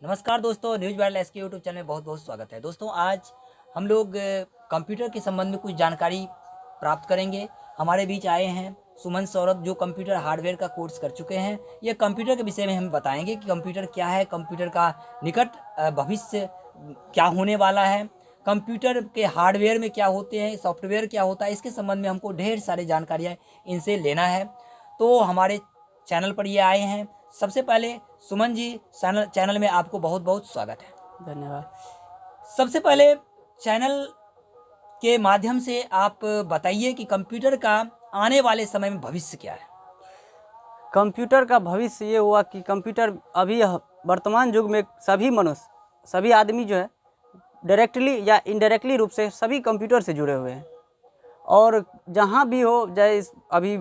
नमस्कार दोस्तों, news wireless के यूट्यूब चैनल में बहुत बहुत स्वागत है। दोस्तों आज हम लोग कंप्यूटर के संबंध में कुछ जानकारी प्राप्त करेंगे। हमारे बीच आए हैं सुमन सौरभ, जो कंप्यूटर हार्डवेयर का कोर्स कर चुके हैं। ये कंप्यूटर के विषय में हमें बताएंगे कि कंप्यूटर क्या है, कंप्यूटर का निकट भविष्य क्या होने वाला है, कंप्यूटर के हार्डवेयर में क्या होते हैं, सॉफ्टवेयर क्या होता है, इसके संबंध में हमको ढेर सारी जानकारियाँ इनसे लेना है। तो हमारे चैनल पर ये आए हैं। सबसे पहले सुमन जी, चैनल में आपको बहुत बहुत स्वागत है। धन्यवाद। सबसे पहले चैनल के माध्यम से आप बताइए कि कंप्यूटर का आने वाले समय में भविष्य क्या है। कंप्यूटर का भविष्य ये हुआ कि कंप्यूटर अभी वर्तमान युग में सभी मनुष्य, सभी आदमी जो है डायरेक्टली या इनडायरेक्टली रूप से सभी कंप्यूटर से जुड़े हुए हैं। और जहाँ भी हो, चाहे अभी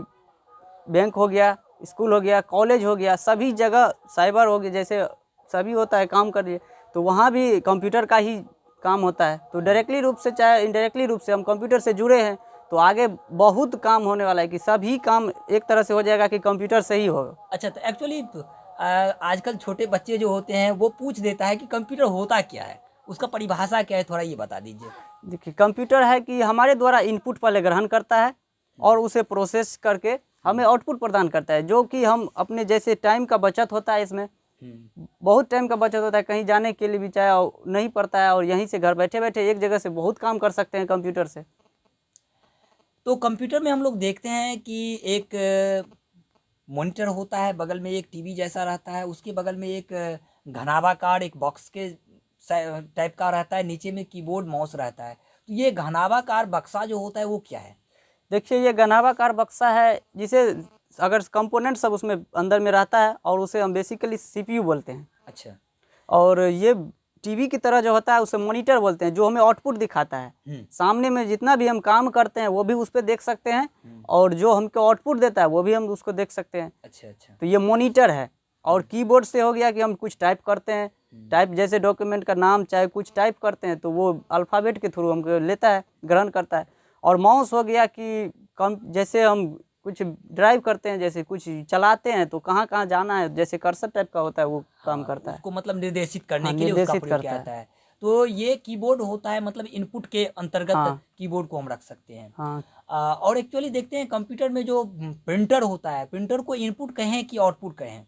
बैंक हो गया, स्कूल हो गया, कॉलेज हो गया, सभी जगह साइबर हो गया, जैसे सभी होता है काम करिए तो वहाँ भी कंप्यूटर का ही काम होता है। तो डायरेक्टली रूप से चाहे इनडायरेक्टली रूप से हम कंप्यूटर से जुड़े हैं तो आगे बहुत काम होने वाला है कि सभी काम एक तरह से हो जाएगा कि कंप्यूटर से ही होगा। अच्छा, तो एक्चुअली आजकल छोटे बच्चे जो होते हैं वो पूछ देता है कि कंप्यूटर होता क्या है, उसका परिभाषा क्या है, थोड़ा ये बता दीजिए। देखिए, कंप्यूटर है कि हमारे द्वारा इनपुट पहले ग्रहण करता है और उसे प्रोसेस करके हमें आउटपुट प्रदान करता है, जो कि हम अपने जैसे टाइम का बचत होता है, इसमें बहुत टाइम का बचत होता है, कहीं जाने के लिए भी चाहे नहीं पड़ता है और यहीं से घर बैठे बैठे एक जगह से बहुत काम कर सकते हैं कंप्यूटर से। तो कंप्यूटर में हम लोग देखते हैं कि एक मॉनिटर होता है, बगल में एक टीवी जैसा रहता है, उसके बगल में एक घनाभाकार एक बॉक्स के टाइप का रहता है, नीचे में कीबोर्ड माउस रहता है। तो ये घनाभाकार बक्सा जो होता है वो क्या है? देखिए, ये घनाभाकार बक्सा है जिसे अगर कंपोनेंट सब उसमें अंदर में रहता है और उसे हम बेसिकली सीपीयू बोलते हैं। अच्छा। और ये टीवी की तरह जो होता है उसे मॉनिटर बोलते हैं, जो हमें आउटपुट दिखाता है। सामने में जितना भी हम काम करते हैं वो भी उस पर देख सकते हैं और जो हमको आउटपुट देता है वो भी हम उसको देख सकते हैं। अच्छा अच्छा। तो ये मॉनिटर है। और कीबोर्ड से हो गया कि हम कुछ टाइप करते हैं, टाइप जैसे डॉक्यूमेंट का नाम चाहे कुछ टाइप करते हैं तो वो अल्फ़ाबेट के थ्रू हमको लेता है, ग्रहण करता है। और माउस हो गया कि जैसे हम कुछ ड्राइव करते हैं, जैसे कुछ चलाते हैं तो कहाँ कहाँ जाना है, जैसे कर्सर टाइप का होता है वो काम करता है, उसको मतलब निर्देशित करने हाँ, के लिए उसका निर्देशित प्रयोग किया करता जाता है। है। तो ये कीबोर्ड होता है, मतलब इनपुट के अंतर्गत हाँ कीबोर्ड को हम रख सकते हैं। हाँ। और एक्चुअली देखते हैं कंप्यूटर में जो प्रिंटर होता है, प्रिंटर को इनपुट कहें कि आउटपुट कहें?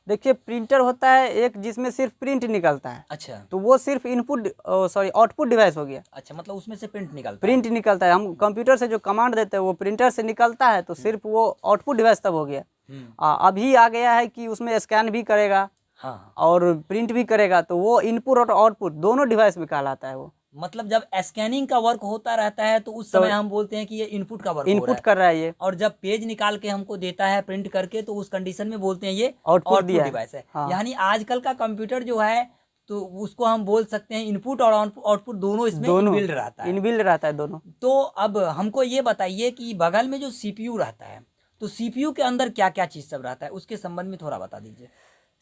देखिए, प्रिंटर होता है एक जिसमें सिर्फ प्रिंट निकलता है। अच्छा। तो वो सिर्फ आउटपुट डिवाइस हो गया। अच्छा, मतलब उसमें से प्रिंट निकलता है। प्रिंट निकलता है, हम कंप्यूटर से जो कमांड देते हैं वो प्रिंटर से निकलता है, तो सिर्फ वो आउटपुट डिवाइस तब हो गया। अभी आ गया है कि उसमें स्कैन भी करेगा हाँ। और प्रिंट भी करेगा, तो वो इनपुट और आउटपुट दोनों डिवाइस में कहलाता है। वो मतलब जब स्कैनिंग का वर्क होता रहता है तो उस समय हम बोलते हैं कि ये इनपुट का वर्क हो रहा इनपुट है। कर रहा है ये, और जब पेज निकाल के हमको देता है प्रिंट करके तो उस कंडीशन में बोलते हैं ये आउटपुट आउटपुट दिया है। डिवाइस है। हाँ। यानी आजकल का कंप्यूटर जो है तो उसको हम बोल सकते हैं इनपुट और आउटपुट दोनों इसमें इनबिल्ड रहता है। इनबिल्ड रहता है दोनों। तो अब हमको ये बताइए कि बगल में जो सीपीयू रहता है तो सीपीयू के अंदर क्या क्या चीज़ सब रहता है, उसके संबंध में थोड़ा बता दीजिए।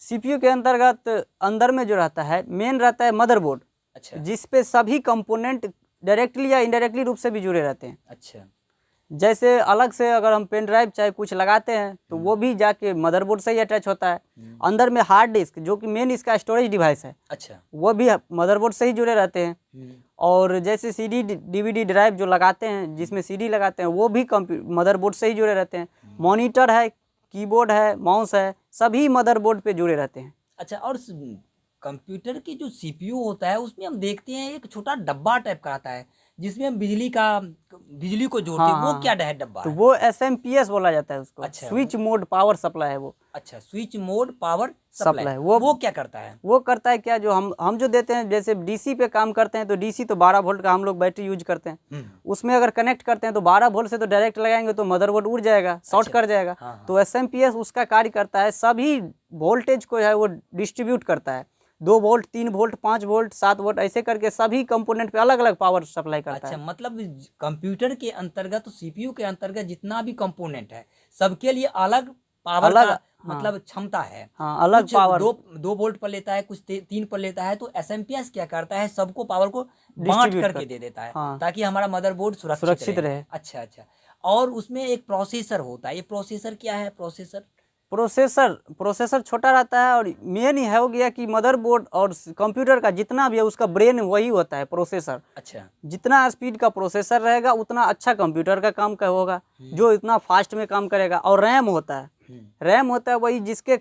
सीपीयू के अंतर्गत अंदर में जो रहता है मेन रहता है मदरबोर्ड। अच्छा। जिस पे सभी कंपोनेंट डायरेक्टली या इनडायरेक्टली रूप से भी जुड़े रहते हैं। अच्छा। जैसे अलग से अगर हम पेन ड्राइव चाहे कुछ लगाते हैं तो वो भी जाके मदरबोर्ड से ही अटैच होता है। अंदर में हार्ड डिस्क जो कि मेन इसका स्टोरेज डिवाइस है, अच्छा, वो भी मदरबोर्ड से ही जुड़े रहते हैं। और जैसे सीडी डीवीडी ड्राइव जो लगाते हैं, जिसमें सीडी लगाते हैं, वो भी मदरबोर्ड से ही जुड़े रहते हैं। मॉनिटर है, कीबोर्ड है, माउस है, सभी मदरबोर्ड पे जुड़े रहते हैं। अच्छा। और कंप्यूटर की जो सीपीयू होता है उसमें हम देखते हैं एक छोटा डब्बा टाइप का आता है जिसमें हम बिजली को जोड़ते हैं। वो क्या डब्बा तो है? वो एसएमपीएस बोला जाता है उसको। अच्छा, स्विच मोड पावर सप्लाई है वो। अच्छा, switch mode power supply supply. वो क्या करता है? वो करता है क्या, जो हम जो देते हैं, जैसे डीसी पे काम करते हैं तो डीसी तो 12 वोल्ट का हम लोग बैटरी यूज करते हैं। उसमें अगर कनेक्ट करते हैं तो 12 वोल्ट से तो डायरेक्ट लगाएंगे तो मदरबोर्ड उड़ जाएगा, शॉर्ट कर जाएगा। तो एसएमपीएस उसका कार्य करता है, सभी वोल्टेज को है वो डिस्ट्रीब्यूट करता है। 2 वोल्ट, 3 वोल्ट, 5 वोल्ट, 7 वोल्ट, ऐसे करके सभी कंपोनेंट पे अलग अलग पावर सप्लाई करता है। अच्छा, मतलब कंप्यूटर के अंतर्गत सीपीयू के अंतर्गत जितना भी कंपोनेंट है सबके लिए अलग पावर का मतलब क्षमता है। हाँ, अलग कुछ पावर 2 वोल्ट पर लेता है, कुछ 3 पर लेता है। तो एसएमपीएस क्या करता है, सबको पावर को बांट करके दे देता है ताकि हमारा मदरबोर्ड सुरक्षित रहे। अच्छा अच्छा। और उसमें एक प्रोसेसर होता है, ये प्रोसेसर क्या है? प्रोसेसर प्रोसेसर छोटा रहता है, और मेन ही है हो गया कि मदरबोर्ड और कंप्यूटर का जितना भी है उसका ब्रेन वही होता है प्रोसेसर। अच्छा। जितना स्पीड का प्रोसेसर रहेगा उतना अच्छा कंप्यूटर का काम का होगा, जो इतना फास्ट में काम करेगा। और रैम होता है, रैम होता है वही जिसके,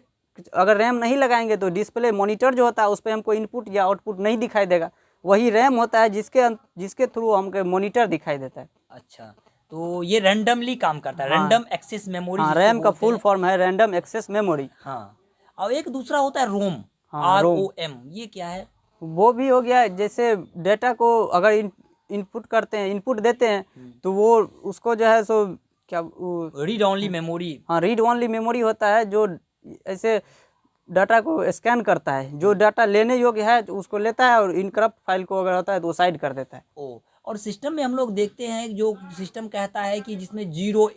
अगर रैम नहीं लगाएंगे तो डिस्प्ले मॉनिटर जो होता है उस पर हमको इनपुट या आउटपुट नहीं दिखाई देगा। वही रैम होता है जिसके थ्रू हमको मॉनिटर दिखाई देता है। अच्छा, तो ये रैंडमली काम करता है, हाँ। रैंडम एक्सेस मेमोरी हाँ, जिसको रैम का बोलते फुल हैं। फॉर्म है रैंडम एक्सेस मेमोरी। हाँ, और एक दूसरा होता है रोम, हाँ, रोम। ROM, ये क्या है? वो भी हो गया, जैसे डेटा को अगर इनपुट करते हैं, इनपुट देते हैं तो वो उसको जो है सो क्या रीड ओनली मेमोरी। हाँ, रीड ओनली मेमोरी होता है, जो ऐसे डाटा को स्कैन करता है, जो डाटा लेने योग्य है तो उसको लेता है, और इनकरप्ट फाइल को अगर होता है तो वो साइड कर देता है। ओ, और सिस्टम में हम लोग देखते हैं जो सिस्टम कहता है कि जिसमें 0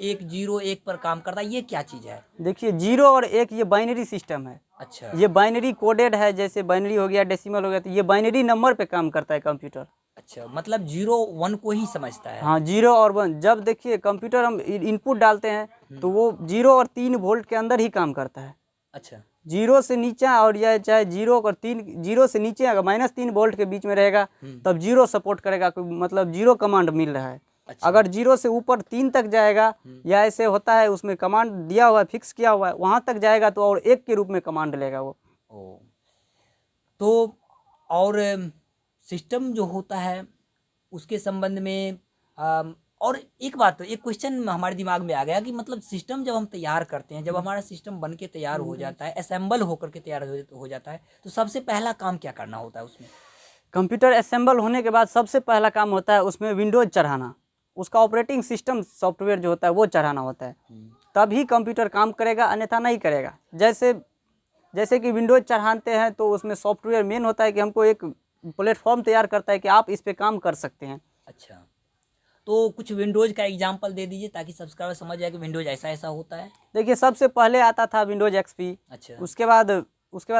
1 पर काम करता है, ये क्या चीज़ है? देखिए 0 और 1 ये बाइनरी सिस्टम है। अच्छा। ये बाइनरी कोडेड है, जैसे बाइनरी हो गया, डेसिमल हो गया, तो ये बाइनरी नंबर पे काम करता है कंप्यूटर। अच्छा, मतलब 0 1 को ही समझता है। हाँ, 0 और 1, जब देखिए कंप्यूटर हम इनपुट डालते हैं तो वो 0 और 3 वोल्ट के अंदर ही काम करता है। अच्छा। 0 से नीचा, और या चाहे 0 और 3, 0 से नीचे अगर -3 वोल्ट के बीच में रहेगा तब 0 सपोर्ट करेगा, मतलब 0 कमांड मिल रहा है। अच्छा। अगर 0 से ऊपर 3 तक जाएगा, या ऐसे होता है उसमें कमांड दिया हुआ है, फिक्स किया हुआ है, वहाँ तक जाएगा तो और 1 के रूप में कमांड लेगा वो। ओ, तो और सिस्टम जो होता है उसके संबंध में और एक बात, तो एक क्वेश्चन हमारे दिमाग में आ गया कि मतलब सिस्टम जब हम तैयार करते हैं, जब हमारा सिस्टम बन के तैयार हो जाता है, असेंबल होकर के तैयार हो जाता है, तो सबसे पहला काम क्या करना होता है उसमें? कंप्यूटर असेंबल होने के बाद सबसे पहला काम होता है उसमें विंडोज चढ़ाना, उसका ऑपरेटिंग सिस्टम सॉफ्टवेयर जो होता है वो चढ़ाना होता है, तभी कंप्यूटर काम करेगा, अन्यथा नहीं करेगा। जैसे कि विंडोज चढ़ाते हैं तो उसमें सॉफ्टवेयर मेन होता है कि हमको एक प्लेटफॉर्म तैयार करता है कि आप इस पे काम कर सकते हैं। अच्छा, तो कुछ विंडोज का एग्जांपल दे दीजिए ताकि सब्सक्राइबर समझ जाए कि विंडोज ऐसा ऐसा होता है। देखिए, सबसे पहले आता था विंडोज XP। अच्छा। उसके बाद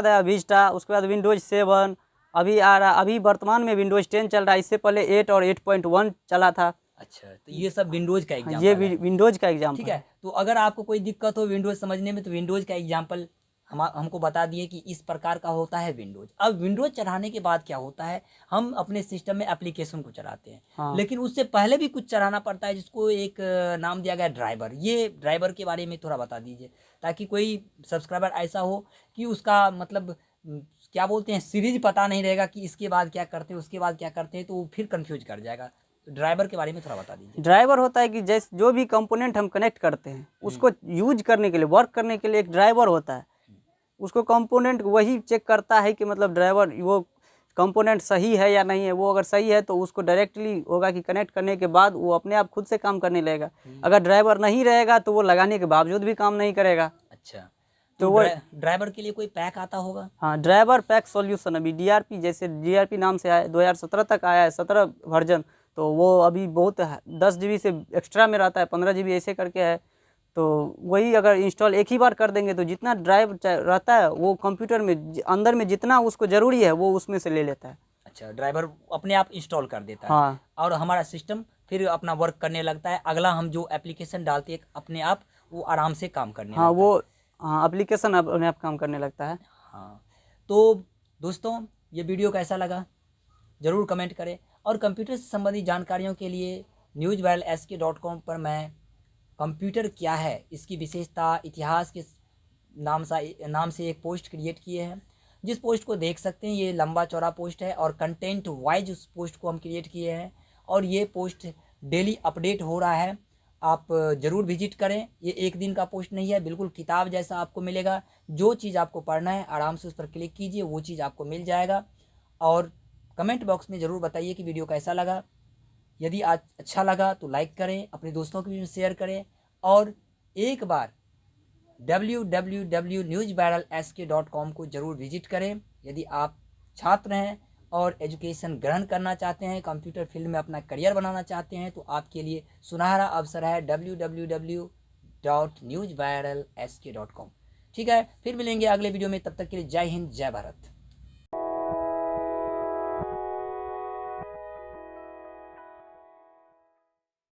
आया विस्टा, उसके बाद विंडोज 7, अभी वर्तमान में विंडोज 10 चल रहा है। इससे पहले 8 और 8.1 चला था। अच्छा, तो ये सब विंडोज का ये एग्जांपल है। विंडोज का एग्जाम्पल ठीक है, तो अगर आपको कोई दिक्कत हो विंडोज समझने में तो विंडोज का एग्जांपल हमको बता दिए कि इस प्रकार का होता है विंडोज। अब विंडोज चढ़ाने के बाद क्या होता है, हम अपने सिस्टम में एप्लीकेशन को चलाते हैं। हाँ। लेकिन उससे पहले भी कुछ चलाना पड़ता है जिसको एक नाम दिया गया ड्राइवर। ये ड्राइवर के बारे में थोड़ा बता दीजिए ताकि कोई सब्सक्राइबर ऐसा हो कि उसका मतलब क्या बोलते हैं सीरीज पता नहीं रहेगा कि इसके बाद क्या करते हैं उसके बाद क्या करते हैं, तो वो फिर कंफ्यूज कर जाएगा। तो ड्राइवर के बारे में थोड़ा बता दीजिए। ड्राइवर होता है कि जैसे जो भी कंपोनेंट हम कनेक्ट करते हैं उसको यूज करने के लिए, वर्क करने के लिए एक ड्राइवर होता है। उसको कंपोनेंट वही चेक करता है कि मतलब ड्राइवर वो कंपोनेंट सही है या नहीं है। वो अगर सही है तो उसको डायरेक्टली होगा कि कनेक्ट करने के बाद वो अपने आप खुद से काम करने लगेगा। अगर ड्राइवर नहीं रहेगा तो वो लगाने के बावजूद भी काम नहीं करेगा। अच्छा, तो वो ड्राइवर के लिए कोई पैक आता होगा? हाँ, ड्राइवर पैक सॉल्यूशन अभी DRP, जैसे DRP नाम से आया, 2017 तक आया है, 17 वर्जन। तो वो अभी बहुत 10 GB से एक्स्ट्रा में रहता है, 15 GB ऐसे करके है। तो वही अगर इंस्टॉल एक ही बार कर देंगे तो जितना ड्राइव रहता है वो कंप्यूटर में अंदर में जितना उसको ज़रूरी है वो उसमें से ले लेता है। अच्छा, ड्राइवर अपने आप इंस्टॉल कर देता है। हाँ। और हमारा सिस्टम फिर अपना वर्क करने लगता है। अगला हम जो एप्लीकेशन डालते हैं अपने आप वो आराम से काम करने लगता है। हाँ, एप्लीकेशन अपने आप काम करने लगता है। हाँ, तो दोस्तों ये वीडियो कैसा लगा ज़रूर कमेंट करें, और कंप्यूटर से संबंधित जानकारियों के लिए newsviralsk.com पर मैं कंप्यूटर क्या है इसकी विशेषता इतिहास के नाम से एक पोस्ट क्रिएट किए हैं, जिस पोस्ट को देख सकते हैं। ये लंबा चौड़ा पोस्ट है और कंटेंट वाइज उस पोस्ट को हम क्रिएट किए हैं, और ये पोस्ट डेली अपडेट हो रहा है। आप ज़रूर विजिट करें। ये एक दिन का पोस्ट नहीं है, बिल्कुल किताब जैसा आपको मिलेगा। जो चीज़ आपको पढ़ना है आराम से उस पर क्लिक कीजिए, वो चीज़ आपको मिल जाएगा। और कमेंट बॉक्स में ज़रूर बताइए कि वीडियो कैसा लगा। यदि आज अच्छा लगा तो लाइक करें, अपने दोस्तों के बीच में शेयर करें, और एक बार www.newsviralsk.com को ज़रूर विजिट करें। यदि आप छात्र हैं और एजुकेशन ग्रहण करना चाहते हैं, कंप्यूटर फील्ड में अपना करियर बनाना चाहते हैं, तो आपके लिए सुनहरा अवसर है www.newsviralsk.com। ठीक है, फिर मिलेंगे अगले वीडियो में। तब तक के लिए जय हिंद, जय भारत।